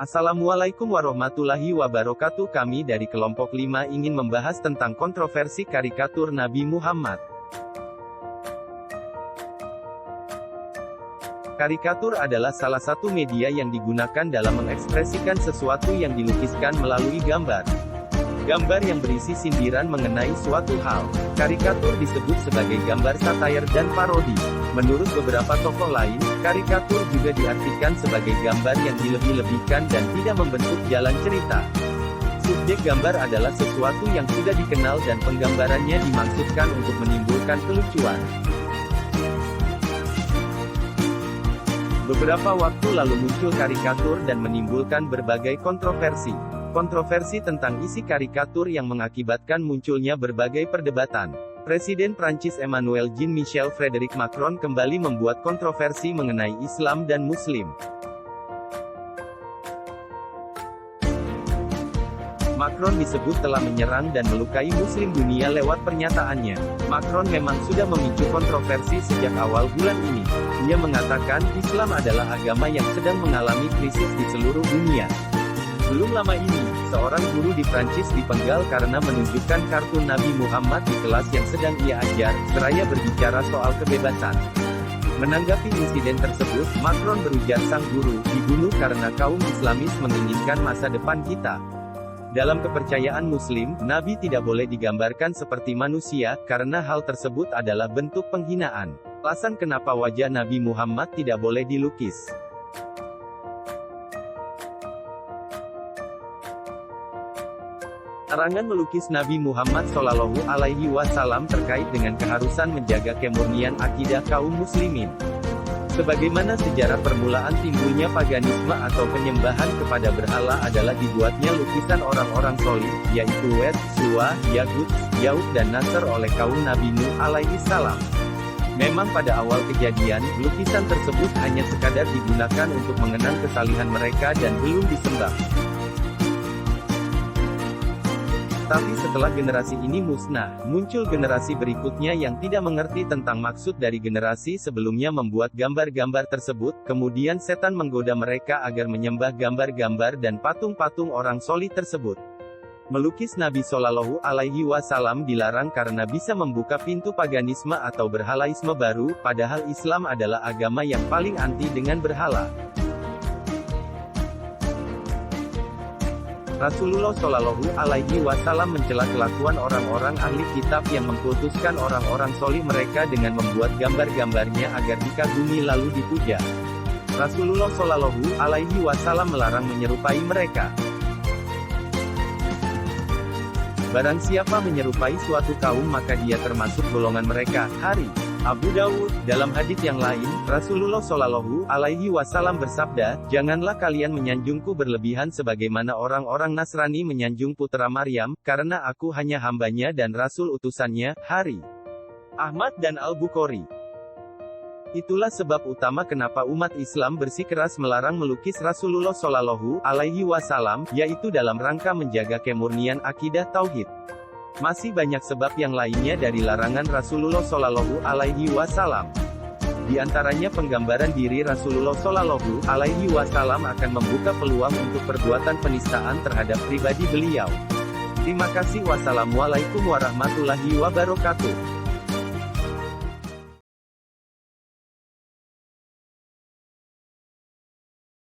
Assalamualaikum warahmatullahi wabarakatuh. Kami dari kelompok 5 ingin membahas tentang kontroversi karikatur Nabi Muhammad. Karikatur adalah salah satu media yang digunakan dalam mengekspresikan sesuatu yang dilukiskan melalui gambar. Gambar yang berisi sindiran mengenai suatu hal. Karikatur disebut sebagai gambar satair dan parodi. Menurut beberapa tokoh lain, karikatur juga diartikan sebagai gambar yang dilebih-lebihkan dan tidak membentuk jalan cerita. Subjek gambar adalah sesuatu yang sudah dikenal dan penggambarannya dimaksudkan untuk menimbulkan kelucuan. Beberapa waktu lalu muncul karikatur dan menimbulkan berbagai kontroversi. Kontroversi tentang isi karikatur yang mengakibatkan munculnya berbagai perdebatan. Presiden Prancis Emmanuel Jean-Michel Frédéric Macron kembali membuat kontroversi mengenai Islam dan Muslim. Macron disebut telah menyerang dan melukai Muslim dunia lewat pernyataannya. Macron memang sudah memicu kontroversi sejak awal bulan ini. Ia mengatakan, Islam adalah agama yang sedang mengalami krisis di seluruh dunia. Belum lama ini, seorang guru di Prancis dipenggal karena menunjukkan kartun Nabi Muhammad di kelas yang sedang ia ajar, seraya berbicara soal kebebasan. Menanggapi insiden tersebut, Macron berujar sang guru, dibunuh karena kaum Islamis menginginkan masa depan kita. Dalam kepercayaan Muslim, Nabi tidak boleh digambarkan seperti manusia, karena hal tersebut adalah bentuk penghinaan. Alasan kenapa wajah Nabi Muhammad tidak boleh dilukis. Larangan melukis Nabi Muhammad Shallallahu Alaihi Wasallam terkait dengan keharusan menjaga kemurnian akidah kaum muslimin. Sebagaimana sejarah permulaan timbulnya paganisme atau penyembahan kepada berhala adalah dibuatnya lukisan orang-orang solih, yaitu Wed, Suwa, Yagut, Yaud dan Nasr oleh kaum Nabi Nuh alaihi salam. Memang pada awal kejadian, lukisan tersebut hanya sekadar digunakan untuk mengenang kesalihan mereka dan belum disembah. Tapi setelah generasi ini musnah, muncul generasi berikutnya yang tidak mengerti tentang maksud dari generasi sebelumnya membuat gambar-gambar tersebut, kemudian setan menggoda mereka agar menyembah gambar-gambar dan patung-patung orang solih tersebut. Melukis Nabi Shallallahu Alaihi Wasallam dilarang karena bisa membuka pintu paganisme atau berhalaisme baru, padahal Islam adalah agama yang paling anti dengan berhala. Rasulullah Shallallahu Alaihi Wasallam mencela kelakuan orang-orang ahli kitab yang mengkultuskan orang-orang solih mereka dengan membuat gambar-gambarnya agar dikagumi lalu dipuja. Rasulullah Shallallahu Alaihi Wasallam melarang menyerupai mereka. Barang siapa menyerupai suatu kaum maka dia termasuk golongan mereka. Hari Abu Dawud, dalam hadits yang lain, Rasulullah Shallallahu Alaihi Wasallam bersabda, janganlah kalian menyanjungku berlebihan sebagaimana orang-orang Nasrani menyanjung putra Maryam, karena aku hanya hambanya dan Rasul utusannya. Hari Ahmad dan Al-Bukhari. Itulah sebab utama kenapa umat Islam bersikeras melarang melukis Rasulullah Shallallahu Alaihi Wasallam, yaitu dalam rangka menjaga kemurnian akidah tauhid. Masih banyak sebab yang lainnya dari larangan Rasulullah Shallallahu Alaihi Wasallam. Di antaranya penggambaran diri Rasulullah Shallallahu Alaihi Wasallam akan membuka peluang untuk perbuatan penistaan terhadap pribadi beliau. Terima kasih. Wassalamualaikum warahmatullahi wabarakatuh.